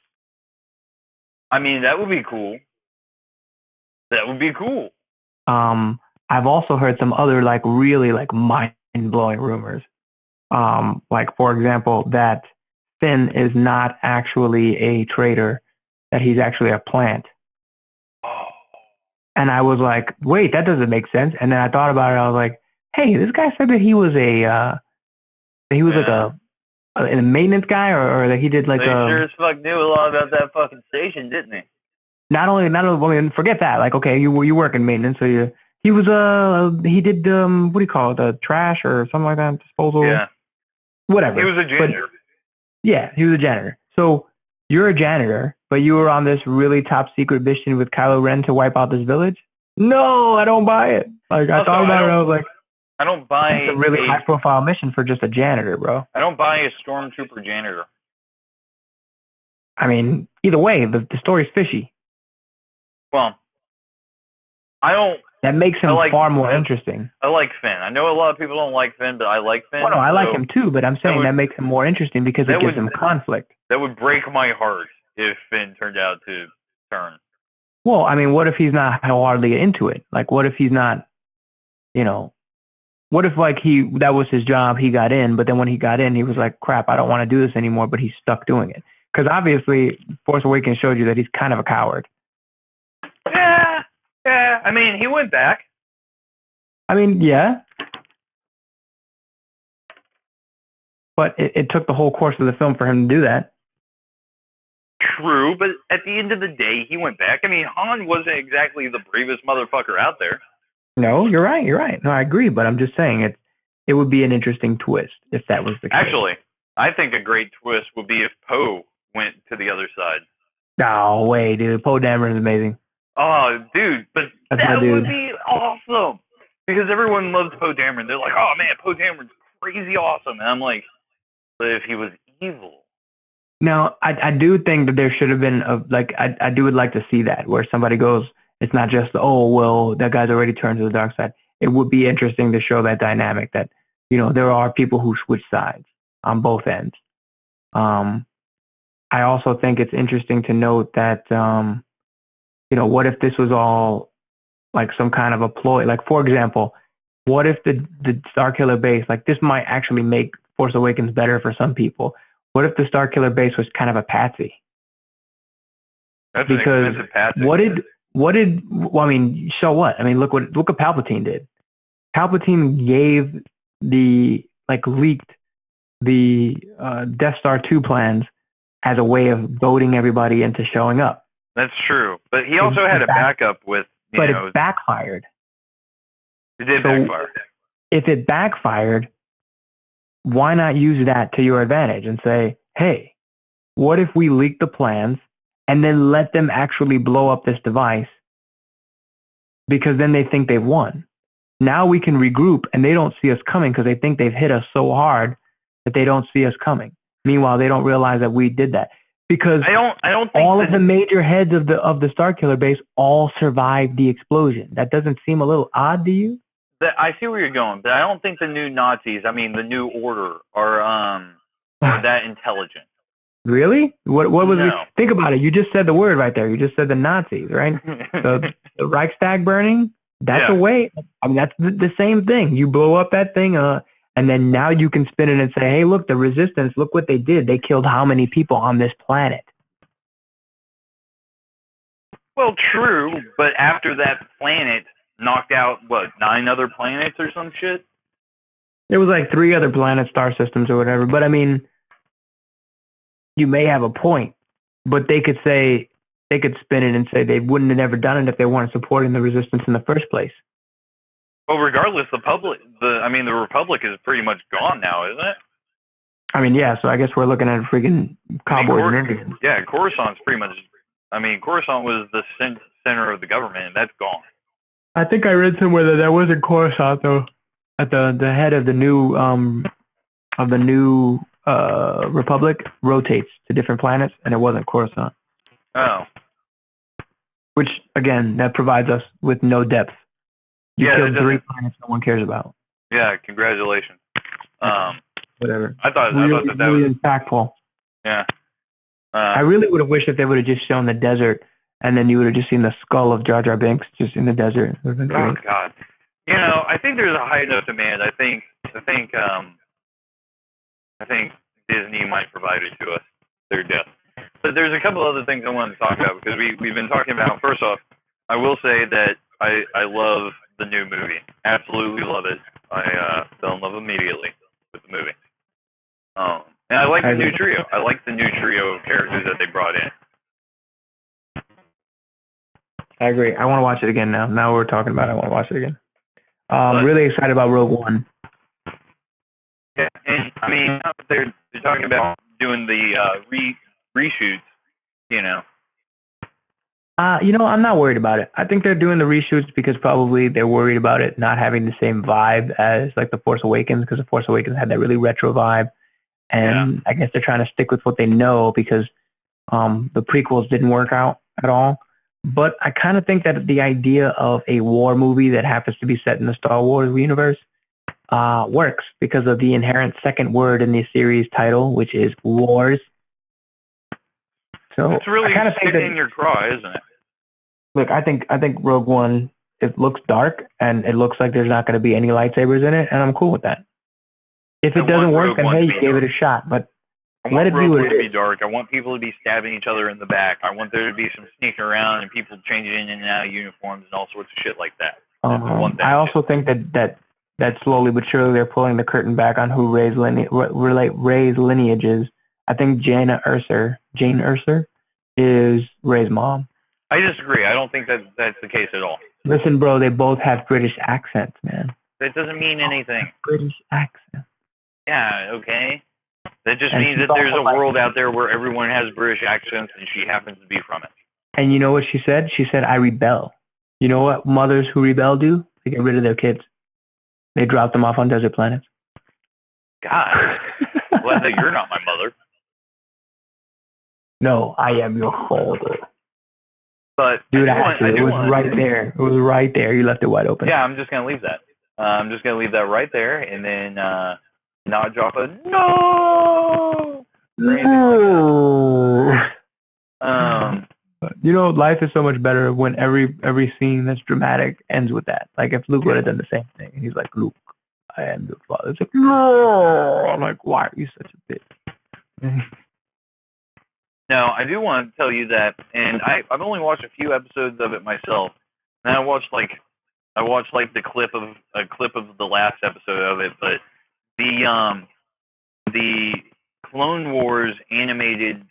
I mean, that would be cool. That would be cool. I've also heard some other like really like mind-blowing rumors. Like for example, that Finn is not actually a traitor, that he's actually a plant. Oh. And I was like, wait, that doesn't make sense. And then I thought about it. I was like, hey, this guy said that he was like a maintenance guy, or that he did like they sure as fuck knew a lot about that fucking station, didn't he? Not only, I mean, forget that. Like, okay, you work in maintenance, so he was he did what do you call it, the trash or something like that, disposal. Yeah. Whatever. He was a janitor. But, yeah, he was a janitor. So you're a janitor, but you were on this really top secret mission with Kylo Ren to wipe out this village? No, I don't buy it. Like I thought about it, I was like, I don't buy it's a really high profile mission for just a janitor, bro. I don't buy a stormtrooper janitor. I mean, either way, the story's fishy. Well, I don't. That makes him far more interesting. I like Finn. I know a lot of people don't like Finn, but I like Finn. Well, no, I like him too, but I'm saying that makes him more interesting because it gives him conflict. That would break my heart if Finn turned out to turn. Well, I mean, what if he's not hardly into it? Like, what if he's not, what if like that was his job, he got in, but then when he got in, he was like, crap, I don't want to do this anymore, but he's stuck doing it. Because obviously, Force Awakens showed you that he's kind of a coward. Yeah, I mean, he went back. I mean, yeah. But it took the whole course of the film for him to do that. True, but at the end of the day, he went back. I mean, Han wasn't exactly the bravest motherfucker out there. No, you're right. No, I agree, but I'm just saying it would be an interesting twist if that was the case. Actually, I think a great twist would be if Poe went to the other side. No way, dude. Poe Dameron is amazing. Oh, dude, but that would be awesome. Because everyone loves Poe Dameron. They're like, oh, man, Poe Dameron's crazy awesome. And I'm like, but if he was evil. Now, I do think that there should have been, I would like to see that, where somebody goes, it's not just, oh, well, that guy's already turned to the dark side. It would be interesting to show that dynamic that, there are people who switch sides on both ends. I also think it's interesting to note that, what if this was all like some kind of a ploy? Like, for example, what if the Starkiller base, like this might actually make Force Awakens better for some people. What if the Starkiller base was kind of a patsy? That's an because expensive path. well, I mean, so what? I mean, look what Palpatine did. Palpatine gave leaked the Death Star 2 plans as a way of goading everybody into showing up. That's true. But he also had a backup with, But it backfired. It did backfire. If it backfired, why not use that to your advantage and say, hey, what if we leak the plans and then let them actually blow up this device, because then they think they've won. Now we can regroup and they don't see us coming because they think they've hit us so hard that they don't see us coming. Meanwhile, they don't realize that we did that. Because I don't think all of the major heads of the Starkiller base all survived the explosion. That doesn't seem a little odd to you? I see where you're going, but I don't think the new Nazis, I mean the new order, are that intelligent. Really? What was no. Think about it. You just said the word right there. You just said the Nazis, right? the Reichstag burning. That's a way. I mean, that's the same thing. You blow up that thing, and then now you can spin it and say, hey, look, the resistance, look what they did. They killed how many people on this planet? Well, true, but after that planet knocked out, 9 other planets or some shit? It was like 3 other planet star systems or whatever. But, I mean, you may have a point. But they could spin it and say they wouldn't have never done it if they weren't supporting the resistance in the first place. Well, regardless, the Republic is pretty much gone now, isn't it? I mean, yeah, so I guess we're looking at freaking cowboys and Indians. Yeah, Coruscant's pretty much, Coruscant was the center of the government, and that's gone. I think I read somewhere that wasn't Coruscant, though. At the head of the new Republic rotates to different planets, and it wasn't Coruscant. Oh. Which, again, that provides us with no depth. You killed 3 planets no one cares about. Yeah, congratulations. Whatever. I thought that really was impactful. Yeah. I really would have wished that they would have just shown the desert, and then you would have just seen the skull of Jar Jar Binks just in the desert. Oh God. I think there's a high enough demand. I think Disney might provide it to us. Their death. But there's a couple other things I wanted to talk about because we've been talking about. First off, I will say that I love the new movie. Absolutely love it. I fell in love immediately with the movie. And I like the new trio. I like the new trio of characters that they brought in. I agree. I want to watch it again now. Now we're talking about it, I want to watch it again. I'm really excited about Rogue One. Yeah, and they're talking about doing the reshoots, I'm not worried about it. I think they're doing the reshoots because probably they're worried about it not having the same vibe as like The Force Awakens, because The Force Awakens had that really retro vibe. And I guess they're trying to stick with what they know because the prequels didn't work out at all. But I kind of think that the idea of a war movie that happens to be set in the Star Wars universe works because of the inherent second word in the series title, which is wars. So it's really kind of sticking in your craw, isn't it? Look, I think Rogue One, it looks dark and it looks like there's not going to be any lightsabers in it, and I'm cool with that. If it doesn't work, then hey, you gave it a shot, but let it be what it is. I want Rogue One to be dark. I want people to be stabbing each other in the back. I want there to be some sneaking around and people changing in and out of uniforms and all sorts of shit like that. I also think that slowly but surely they're pulling the curtain back on who Rey's lineage is. I think Jane Erso is Rey's mom. I disagree. I don't think that's the case at all. Listen, bro, they both have British accents, man. That doesn't mean anything. British accent. Yeah, okay. That just means that there's a world out there where everyone has British accents and she happens to be from it. And you know what she said? She said, I rebel. You know what mothers who rebel do? They get rid of their kids. They drop them off on desert planets. God. Glad that you're not my mother. No, I am your father. But dude, it was right there. It was right there. You left it wide open. Yeah, I'm just going to leave that. I'm just going to leave that right there and then not drop a no. No. Life is so much better when every scene that's dramatic ends with that. Like if Luke would have done the same thing, and he's like, Luke, I am your father. It's like, no. I'm like, why are you such a bitch? Now, I do want to tell you that, and I've only watched a few episodes of it myself, and I watched like the clip of a clip of the last episode of it, but the Clone Wars animated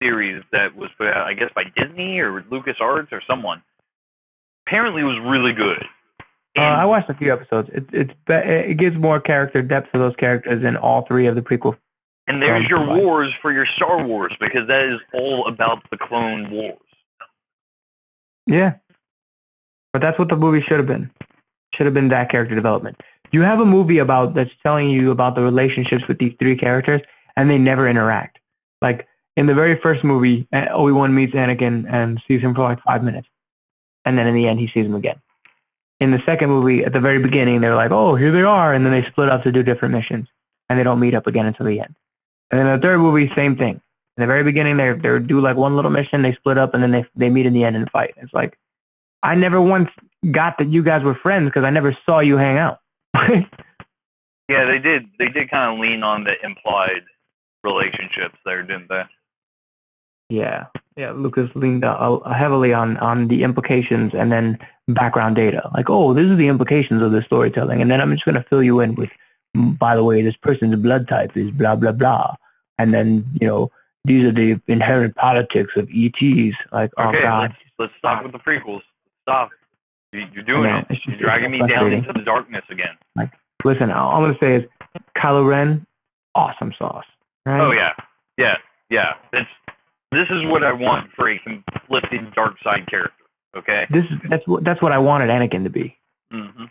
series that was put out, I guess by Disney or LucasArts or someone, apparently was really good. I watched a few episodes. It gives more character depth to those characters in all three of the prequel. And there's your wars for your Star Wars, because that is all about the Clone Wars. Yeah. But that's what the movie should have been. Should have been that character development. You have a movie that's telling you about the relationships with these three characters, and they never interact. Like, in the very first movie, Obi-Wan meets Anakin and sees him for like 5 minutes. And then in the end, he sees him again. In the second movie, at the very beginning, they're like, oh, here they are, and then they split up to do different missions. And they don't meet up again until the end. And then the third movie, same thing. In the very beginning, they do like one little mission, they split up, and then they meet in the end and fight. It's like, I never once got that you guys were friends because I never saw you hang out. Yeah, they did. They did kind of lean on the implied relationships there, didn't they? Yeah. Lucas leaned heavily on the implications and then background data. Like, oh, this is the implications of the storytelling, and then I'm just going to fill you in with, by the way, this person's blood type is blah blah blah, and then these are the inherent politics of ETs. Like, oh okay, god, let's stop with the prequels. Stop. You're doing it. You're dragging me down into the darkness again. Like, listen, all I'm gonna say is, Kylo Ren, awesome sauce. Right? Oh yeah. This is what I want for a conflicted dark side character. Okay. That's what I wanted Anakin to be. Mm-hmm.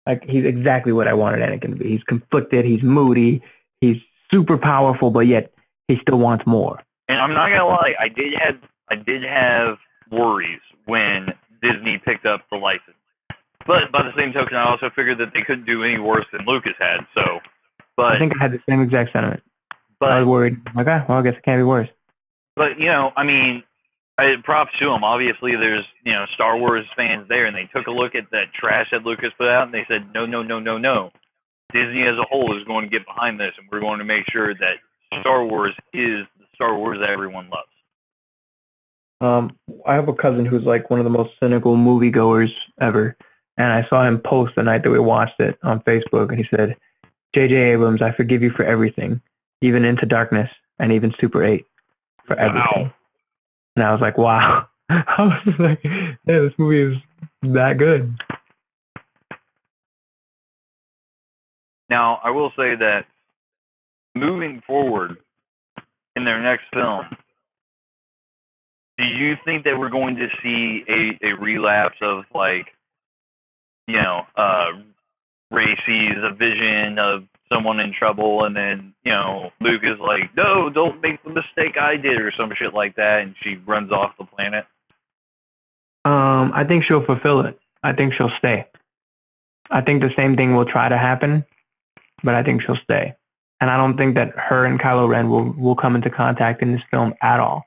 Like, he's exactly what I wanted Anakin to be. He's conflicted. He's moody. He's super powerful, but yet he still wants more. And I'm not gonna lie, I did have worries when Disney picked up the license. But by the same token, I also figured that they couldn't do any worse than Lucas had. So, I think I had the same exact sentiment. But I was worried. Like, well, I guess it can't be worse. But I mean, props to them. Obviously, there's Star Wars fans there, and they took a look at that trash that Lucas put out, and they said, no. Disney as a whole is going to get behind this, and we're going to make sure that Star Wars is the Star Wars that everyone loves. I have a cousin who's like one of the most cynical moviegoers ever, and I saw him post the night that we watched it on Facebook, and he said, J.J. Abrams, I forgive you for everything, even Into Darkness and even Super 8, for everything. Wow. And I was like, wow. I was like, yeah, this movie is that good. Now, I will say that moving forward in their next film, do you think that we're going to see a relapse of, like, Rey sees a vision of someone in trouble, and then, Luke is like, no, don't make the mistake I did, or some shit like that, and she runs off the planet? I think she'll fulfill it. I think she'll stay. I think the same thing will try to happen, but I think she'll stay. And I don't think that her and Kylo Ren will come into contact in this film at all.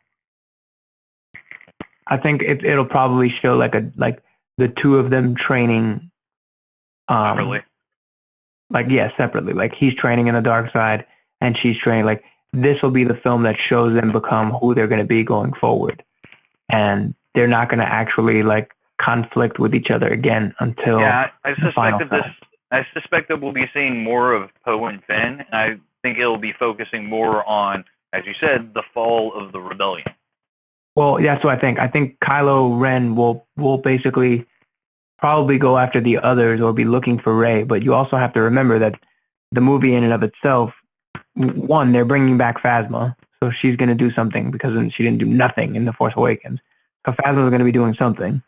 I think it'll probably show like the two of them training separately. Separately. Like, he's training in the dark side and she's training. Like, this will be the film that shows them become who they're going to be going forward. And they're not going to actually like conflict with each other again until the final film. I suspect that we'll be seeing more of Poe and Finn, and I think it'll be focusing more on, as you said, the fall of the rebellion. Well, that's what I think. I think Kylo Ren will basically probably go after the others or be looking for Rey, but you also have to remember that the movie in and of itself, one, they're bringing back Phasma, so she's going to do something because she didn't do nothing in The Force Awakens. So Phasma is going to be doing something.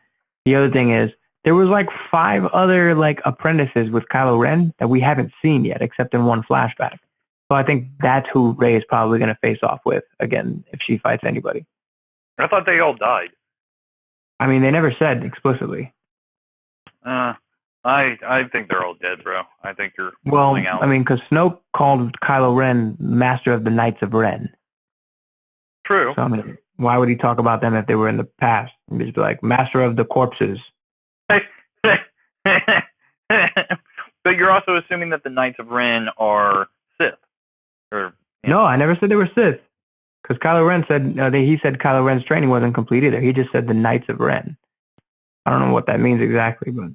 The other thing is, there was like 5 other like apprentices with Kylo Ren that we haven't seen yet, except in one flashback. So I think that's who Rey is probably going to face off with again if she fights anybody. I thought they all died. I mean, they never said explicitly. I think they're all dead, bro. I think you're ruling out. I mean, because Snoke called Kylo Ren Master of the Knights of Ren. True. So I mean, why would he talk about them if they were in the past? He'd just be like, Master of the Corpses. But you're also assuming that the Knights of Ren are Sith. No, I never said they were Sith. Because Kylo Ren said he said Kylo Ren's training wasn't complete either. He just said the Knights of Ren. I don't know what that means exactly, but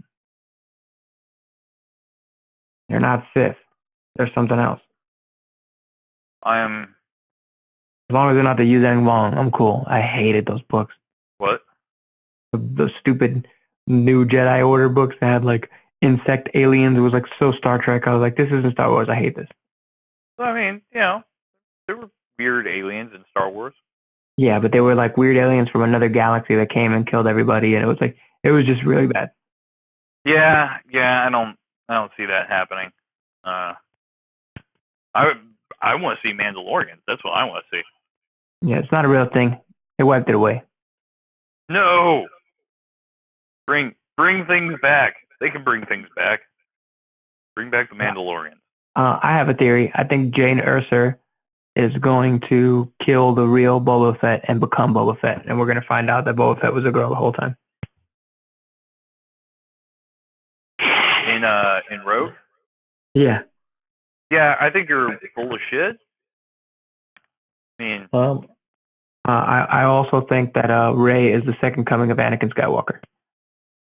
they're not Sith. They're something else. I am. As long as they're not the Yuzhang Wong, I'm cool. I hated those books. What? The stupid new Jedi Order books that had like insect aliens. It was like so Star Trek. I was like, this isn't Star Wars. I hate this. I mean, there were weird aliens in Star Wars. Yeah, but they were like weird aliens from another galaxy that came and killed everybody, and it was just really bad. Yeah, I don't see that happening. I I want to see Mandalorians. That's what I want to see. Yeah, it's not a real thing. They wiped it away. No, bring things back. They can bring things back. Bring back the Mandalorian. I have a theory. I think Jane Erso is going to kill the real Boba Fett and become Boba Fett, and we're going to find out that Boba Fett was a girl the whole time. In Rogue? Yeah. Yeah, I think you're full of shit. I mean, I also think that Rey is the second coming of Anakin Skywalker.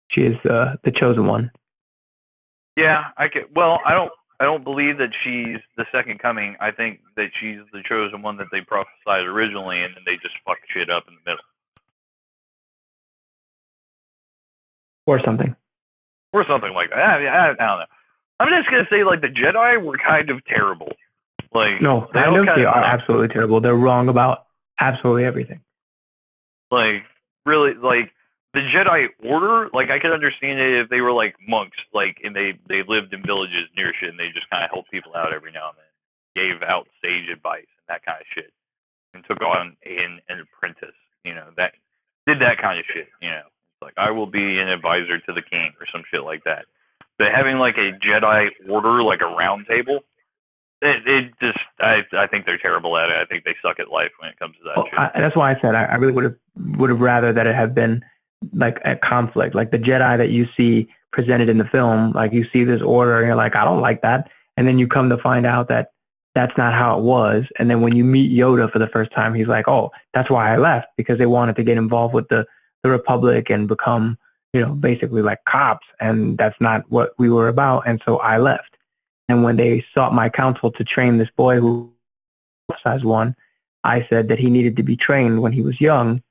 She is the chosen one. yeah, Well, I don't believe that she's the second coming. I think that she's the chosen one that they prophesied originally, and then they just fuck shit up in the middle. Or something. Or something like that. I don't know. I'm just gonna say, like, the Jedi were kind of terrible. Like, No, they are absolutely terrible. They're wrong about absolutely everything. Like, really, like, the Jedi Order, like, I could understand it if they were, like, monks, like, and they lived in villages near shit, and they just kind of helped people out every now and then, gave out sage advice and that kind of shit, and took on an apprentice, that did that kind of shit, Like, I will be an advisor to the king or some shit like that. But having, like, a Jedi Order, like a round table, it just, I think they're terrible at it. I think they suck at life when it comes to that shit. That's why I said I really would have rather that it had been like a conflict, like the Jedi that you see presented in the film. Like you see this order and you're like, I don't like that. And then you come to find out that that's not how it was. And then when you meet Yoda for the first time, he's like, oh, that's why I left, because they wanted to get involved with the Republic and become, basically like cops. And that's not what we were about. And so I left. And when they sought my counsel to train this boy who size one, I said that he needed to be trained when he was young,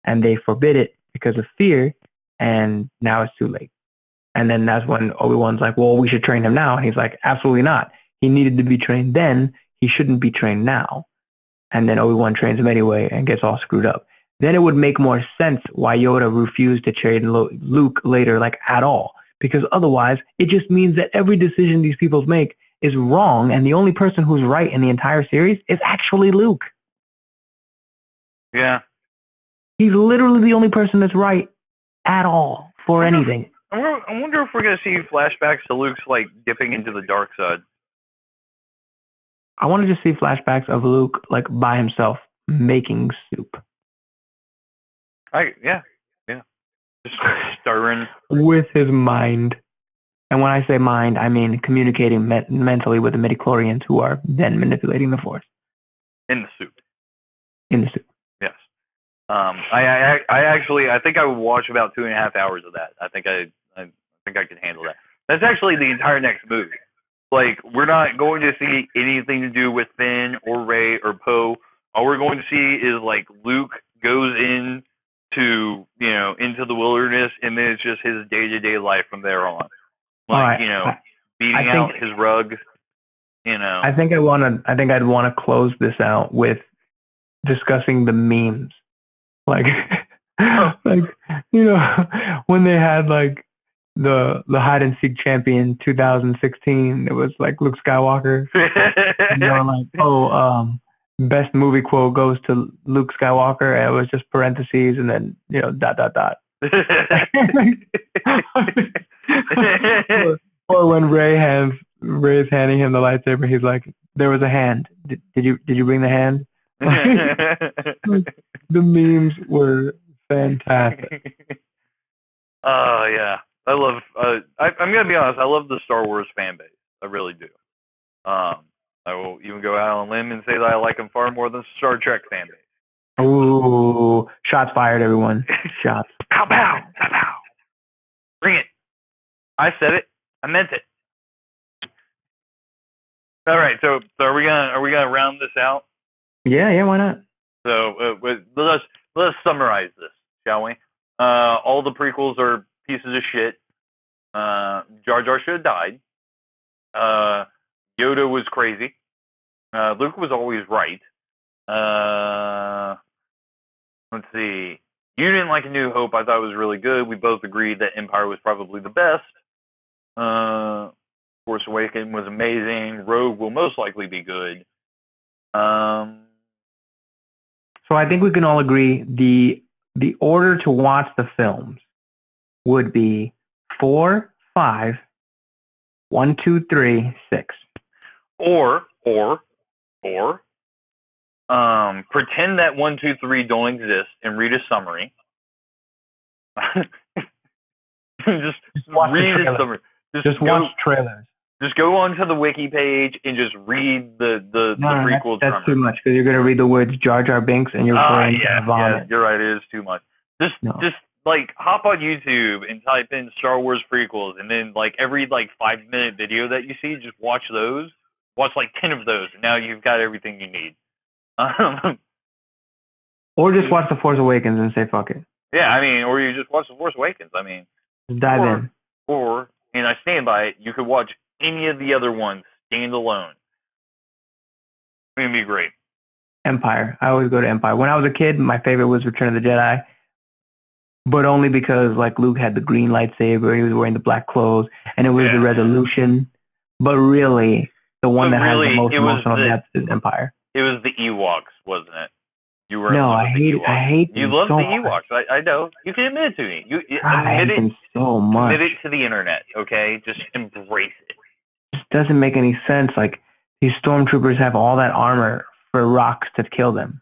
and they forbid it because of fear, and now it's too late. And then that's when Obi-Wan's like, well, we should train him now. And he's like, absolutely not. He needed to be trained then. He shouldn't be trained now. And then Obi-Wan trains him anyway and gets all screwed up. Then it would make more sense why Yoda refused to train Luke later, like at all. Because otherwise, it just means that every decision these people make is wrong, and the only person who's right in the entire series is actually Luke. Yeah. He's literally the only person that's right at all for anything. I wonder if we're going to see flashbacks to Luke's, like, dipping into the dark side. I want to just see flashbacks of Luke, like, by himself, making soup. Yeah. Just stirring. With his mind. And when I say mind, I mean communicating mentally with the midichlorians who are then manipulating the Force. In the soup. In the soup. Yes. I think I would watch about 2.5 hours of that. I think I can handle that. That's actually the entire next movie. Like, we're not going to see anything to do with Finn or Rey or Poe. All we're going to see is, like, Luke goes into the wilderness, and then it's just his day-to-day life from there on. Like, beating out his rug, I think I'd want to close this out with discussing the memes. Like, when they had, like, the hide and seek champion 2016, it was like Luke Skywalker. And they were like, best movie quote goes to Luke Skywalker, and it was just parentheses and then dot. or when Ray's handing him the lightsaber, he's like, there was a hand. Did you bring the hand? The memes were fantastic. Oh yeah, I love. I'm gonna be honest. I love the Star Wars fan base. I really do. I will even go out on a limb and say that I like them far more than Star Trek fan base. Ooh, shots fired, everyone. Shots. Pow, pow, pow, pow. Bring it. I said it. I meant it. All right, so are we gonna round this out? Yeah, why not? So let's summarize this, shall we? All the prequels are pieces of shit. Jar Jar should have died. Yoda was crazy. Luke was always right. Let's see. You didn't like A New Hope. I thought it was really good. We both agreed that Empire was probably the best. Force Awakens was amazing. Rogue will most likely be good. So I think we can all agree the order to watch the films would be 4, 5, 1, 2, 3, 6. Or pretend that 1, 2, 3 don't exist and read a summary. just read a summary. Just watch trailers. Just go onto the wiki page and just read the prequel. That's too much because you're going to read the words Jar Jar Binks and your brain vomit. Yeah, you're right. It is too much. Just like hop on YouTube and type in Star Wars prequels, and then like every 5-minute video that you see, just watch those. Watch 10 of those, and now you've got everything you need. Or just watch The Force Awakens and say fuck it. Yeah, I mean, or you just watch The Force Awakens. I mean, just dive in. Or, and I stand by it, you could watch any of the other ones stand alone. It'd be great. Empire. I always go to Empire. When I was a kid, my favorite was Return of the Jedi, but only because Luke had the green lightsaber, he was wearing the black clothes, and it was the resolution. But really, the one that has the most emotional depth is Empire. It was the Ewoks, wasn't it? You were I hate you love the Ewoks. I know. You can admit it to me. I hate them so much. Admit it to the internet, okay? Just embrace it. It just doesn't make any sense. These stormtroopers have all that armor for rocks to kill them.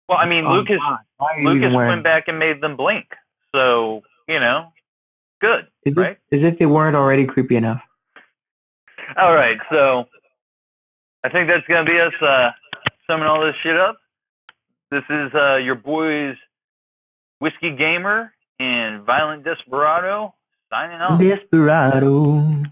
Well, I mean, Lucas went back and made them blink. So, good, right? As if they weren't already creepy enough. All right, so I think that's going to be us summing all this shit up. This is your boys, Whiskey Gamer and Violent Desperado, signing off. Desperado.